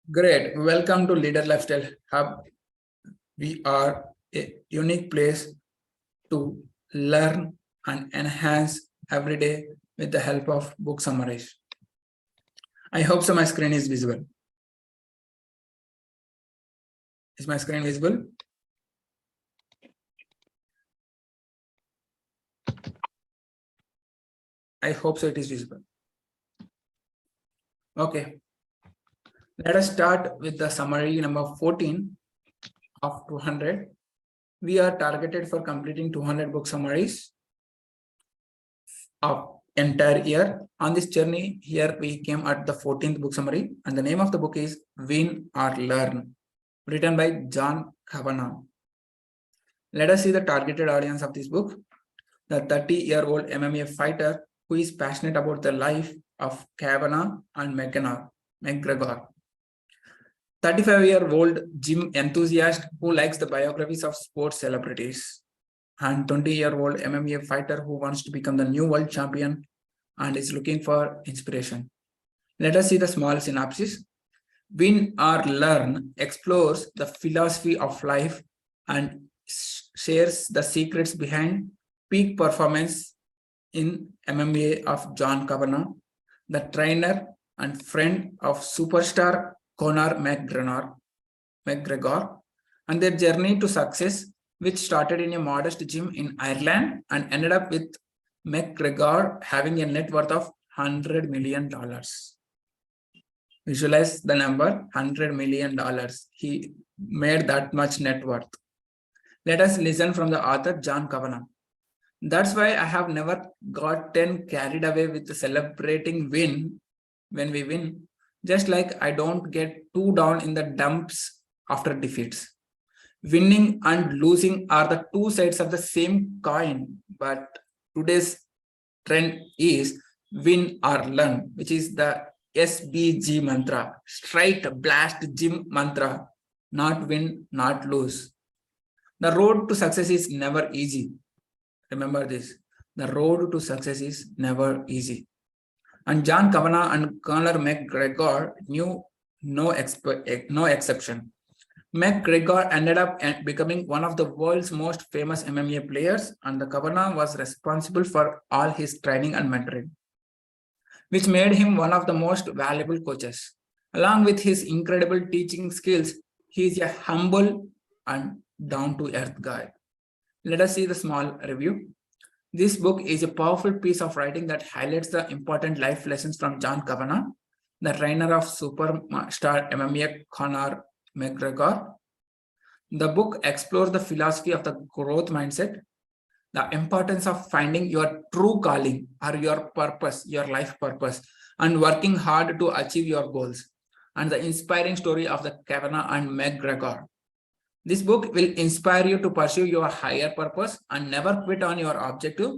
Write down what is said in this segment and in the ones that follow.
Great. Welcome to Leader Lifestyle Hub. We are a unique place to learn and enhance every day with the help of book summaries. I hope so my screen is visible. Is my screen visible? I hope so it is visible. Okay. Let us start with the summary number 14 of 200. We are targeted for completing 200 book summaries of entire year. On this journey, here we came at the 14th book summary, and the name of the book is Win or Learn, written by John Kavanagh. Let us see the targeted audience of this book. The 30-year-old MMA fighter who is passionate about the life of Kavanagh and McGregor. 35-year-old gym enthusiast who likes the biographies of sports celebrities. And 20-year-old MMA fighter who wants to become the new world champion and is looking for inspiration. Let us see the small synopsis. Win or Learn explores the philosophy of life and shares the secrets behind peak performance in MMA of John Kavanagh, the trainer and friend of superstar Conor McGregor, and their journey to success, which started in a modest gym in Ireland and ended up with McGregor having a net worth of $100 million. Visualize the number, $100 million. He made that much net worth. Let us listen from the author, John Kavanagh. That's why I have never gotten carried away with celebrating win when we win. Just like I don't get too down in the dumps after defeats. Winning and losing are the two sides of the same coin, but today's trend is win or learn, which is the SBG mantra, straight blast gym mantra, not win, not lose. The road to success is never easy. Remember this, the road to success is never easy. And John Kavanagh and Conor McGregor knew no exception. McGregor ended up becoming one of the world's most famous MMA players, and the Kavanagh was responsible for all his training and mentoring, which made him one of the most valuable coaches. Along with his incredible teaching skills, he is a humble and down-to-earth guy. Let us see the small review. This book is a powerful piece of writing that highlights the important life lessons from John Kavanagh, the trainer of superstar MMA Conor McGregor. The book explores the philosophy of the growth mindset, the importance of finding your true calling or your purpose, your life purpose, and working hard to achieve your goals, and the inspiring story of the Kavanagh and McGregor. This book will inspire you to pursue your higher purpose and never quit on your objective.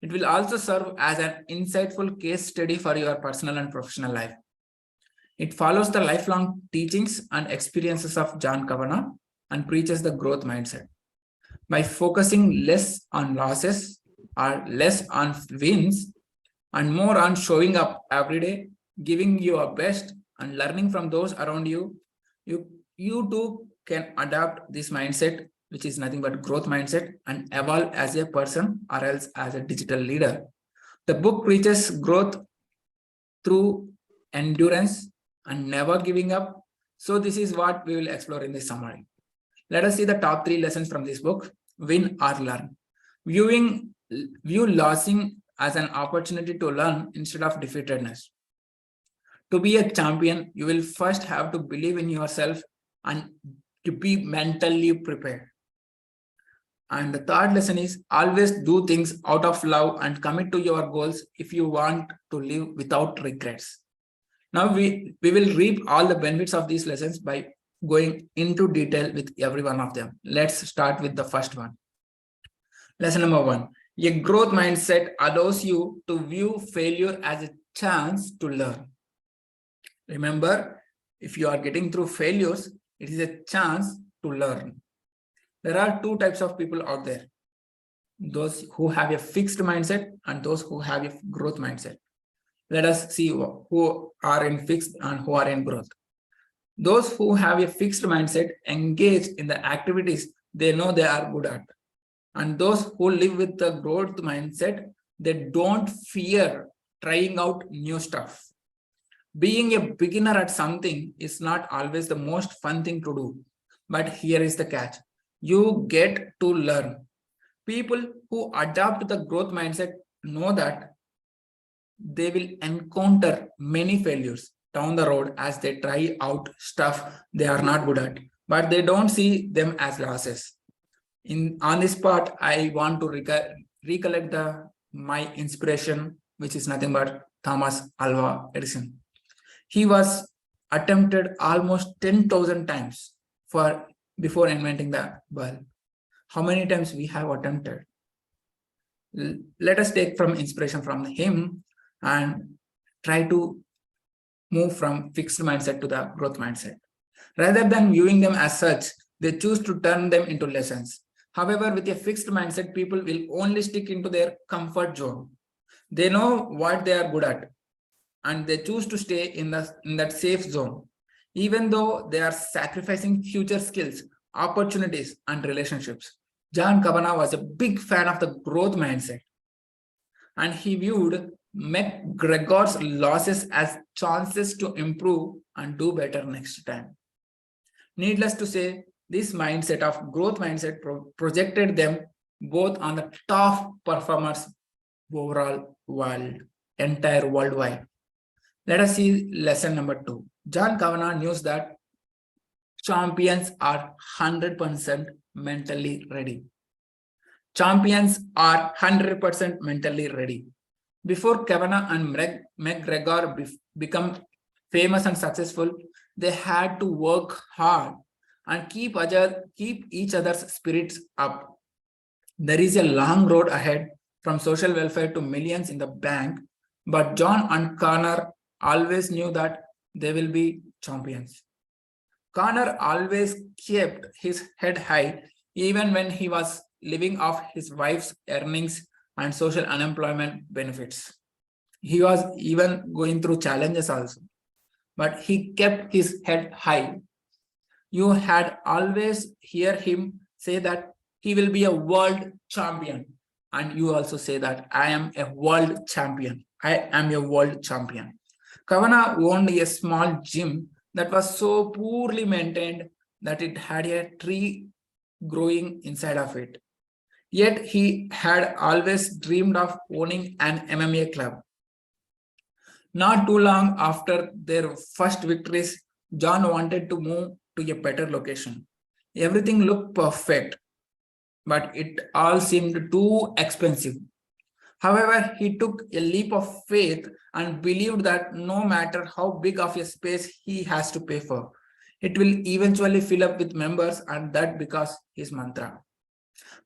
It will also serve as an insightful case study for your personal and professional life. It follows the lifelong teachings and experiences of John Kavanagh and preaches the growth mindset. By focusing less on losses or less on wins and more on showing up every day, giving your best and learning from those around you, you too can adapt this mindset, which is nothing but growth mindset, and evolve as a person or else as a digital leader. The book preaches growth through endurance and never giving up. So this is what we will explore in this summary. Let us see the top 3 lessons from this book. Win or learn. View losing as an opportunity to learn instead of defeatedness. To be a champion, you will first have to believe in yourself and to be mentally prepared. And the third lesson is always do things out of love and commit to your goals if you want to live without regrets. Now we will reap all the benefits of these lessons by going into detail with every one of them. Let's start with the first one. Lesson number 1. A growth mindset allows you to view failure as a chance to learn. Remember, if you are getting through failures, it is a chance to learn. There are 2 types of people out there. Those who have a fixed mindset and those who have a growth mindset. Let us see who are in fixed and who are in growth. Those who have a fixed mindset engage in the activities they know they are good at. And those who live with the growth mindset, they don't fear trying out new stuff. Being a beginner at something is not always the most fun thing to do. But here is the catch. You get to learn. People who adapt the growth mindset know that they will encounter many failures down the road as they try out stuff they are not good at, but they don't see them as losses. On this part, I want to recollect my inspiration, which is nothing but Thomas Alva Edison. He was attempted almost 10,000 times before inventing the bulb. How many times we have attempted? Let us take from inspiration from him and try to move from fixed mindset to the growth mindset. Rather than viewing them as such, they choose to turn them into lessons. However, with a fixed mindset, people will only stick into their comfort zone. They know what they are good at, and they choose to stay in that safe zone, even though they are sacrificing future skills, opportunities, and relationships. John Kavanagh was a big fan of the growth mindset, and he viewed McGregor's losses as chances to improve and do better next time. Needless to say, this mindset of growth mindset projected them both on the top performers overall entire worldwide. Let us see lesson number 2. John Kavanagh knew that champions are 100% mentally ready. Champions are 100% mentally ready. Before Kavanagh and McGregor become famous and successful, they had to work hard and keep each other's spirits up. There is a long road ahead from social welfare to millions in the bank, but John and Connor always knew that they will be champions. Connor always kept his head high even when he was living off his wife's earnings and social unemployment benefits. He was even going through challenges also, but he kept his head high. You had always hear him say that he will be a world champion. And you also say that I am a world champion. I am a world champion. Kavanagh owned a small gym that was so poorly maintained that it had a tree growing inside of it. Yet he had always dreamed of owning an MMA club. Not too long after their first victories, John wanted to move to a better location. Everything looked perfect, but it all seemed too expensive. However, he took a leap of faith and believed that no matter how big of a space he has to pay for, it will eventually fill up with members, and that because his mantra.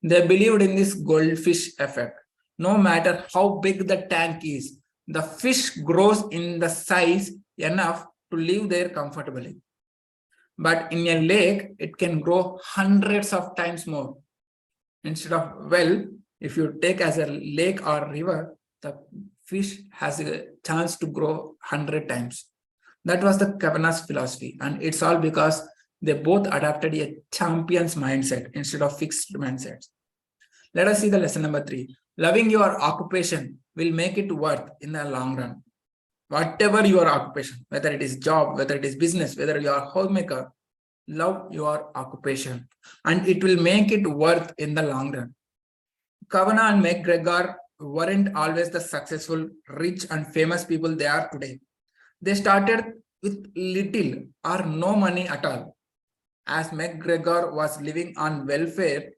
They believed in this goldfish effect. No matter how big the tank is, the fish grows in the size enough to live there comfortably. But in a lake, it can grow hundreds of times more. Instead of, well, if you take as a lake or river, the fish has a chance to grow 100 times. That was the Kavanagh's philosophy. And it's all because they both adopted a champion's mindset instead of fixed mindsets. Let us see the lesson number 3. Loving your occupation will make it worth in the long run. Whatever your occupation, whether it is job, whether it is business, whether you are a homemaker, love your occupation and it will make it worth in the long run. Kavanagh and McGregor weren't always the successful, rich and famous people they are today. They started with little or no money at all, as McGregor was living on welfare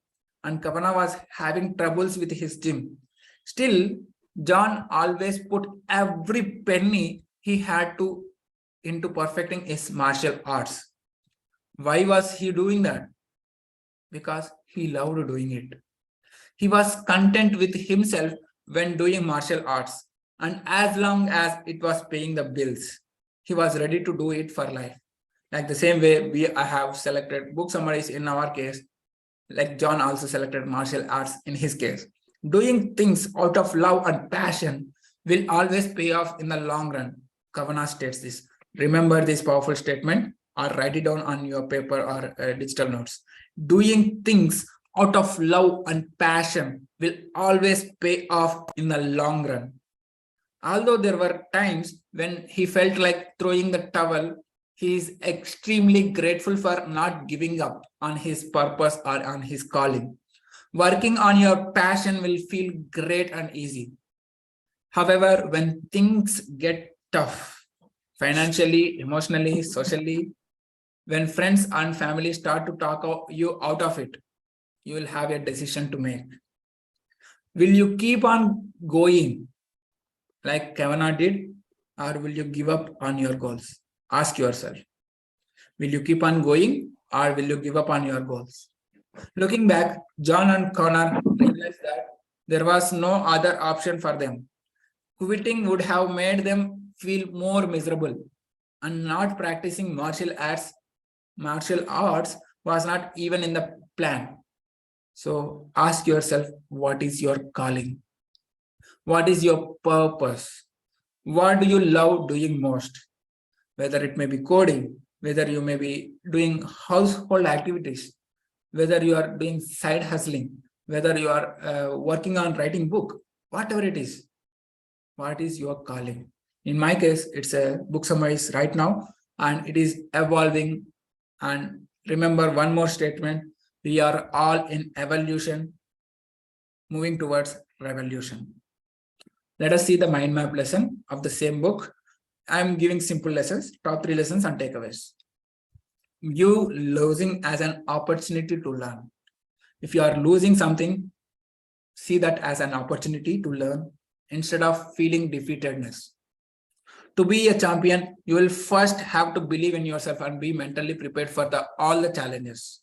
and Kavanagh was having troubles with his gym. Still, John always put every penny he had into perfecting his martial arts. Why was he doing that? Because he loved doing it. He was content with himself when doing martial arts, and as long as it was paying the bills, he was ready to do it for life. Like the same way I have selected book summaries in our case, like John also selected martial arts in his case. Doing things out of love and passion will always pay off in the long run. Kavanagh states this. Remember this powerful statement. or write it down on your paper or digital notes. Doing things out of love and passion will always pay off in the long run. Although there were times when he felt like throwing the towel, he is extremely grateful for not giving up on his purpose or on his calling. Working on your passion will feel great and easy. However, when things get tough, financially, emotionally, socially, when friends and family start to talk you out of it, you will have a decision to make. Will you keep on going like Kavanaugh did, or will you give up on your goals? Ask yourself. Will you keep on going, or will you give up on your goals? Looking back, John and Connor realized that there was no other option for them. Quitting would have made them feel more miserable, and not practicing martial arts was not even in the plan. So ask yourself, what is your calling? What is your purpose? What do you love doing most? Whether it may be coding, whether you may be doing household activities, whether you are doing side hustling, whether you are working on writing book, whatever it is, what is your calling? In my case, it's a book summaries right now, and it is evolving. And remember one more statement, we are all in evolution, moving towards revolution. Let us see the mind map lesson of the same book. I'm giving simple lessons, top 3 lessons and takeaways. View losing as an opportunity to learn. If you are losing something, see that as an opportunity to learn instead of feeling defeatedness. To be a champion, you will first have to believe in yourself and be mentally prepared for all the challenges.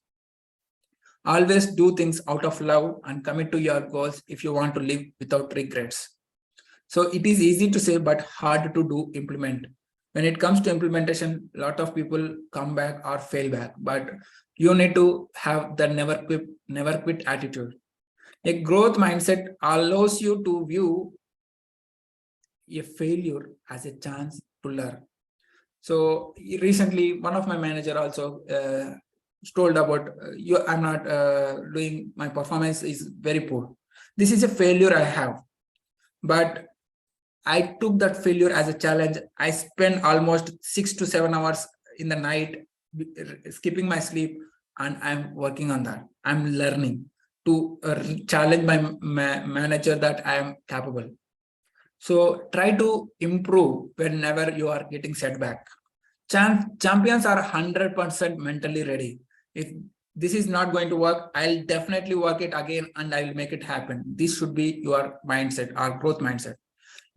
Always do things out of love and commit to your goals if you want to live without regrets. So it is easy to say, but hard to implement. When it comes to implementation, a lot of people come back or fail back, but you need to have the never quit attitude. A growth mindset allows you to view a failure as a chance to learn. So recently, one of my manager also told about I'm not doing, my performance is very poor. This is a failure I have, but I took that failure as a challenge. I spent almost 6 to 7 hours in the night, skipping my sleep, and I'm working on that. I'm learning to challenge my manager that I am capable. So try to improve whenever you are getting setback. Champions are 100% mentally ready. If this is not going to work, I'll definitely work it again and I will make it happen. This should be your mindset, our growth mindset.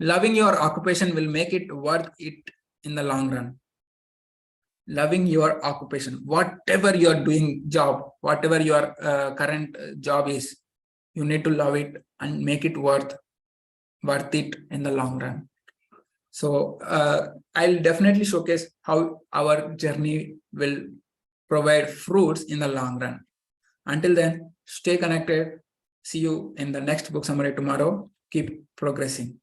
Loving your occupation will make it worth it in the long run. Loving your occupation, whatever you are doing job, whatever your current job is, you need to love it and make it worth it in the long run. So I'll definitely showcase how our journey will provide fruits in the long run. Until then, stay connected. See you in the next book summary tomorrow. Keep progressing.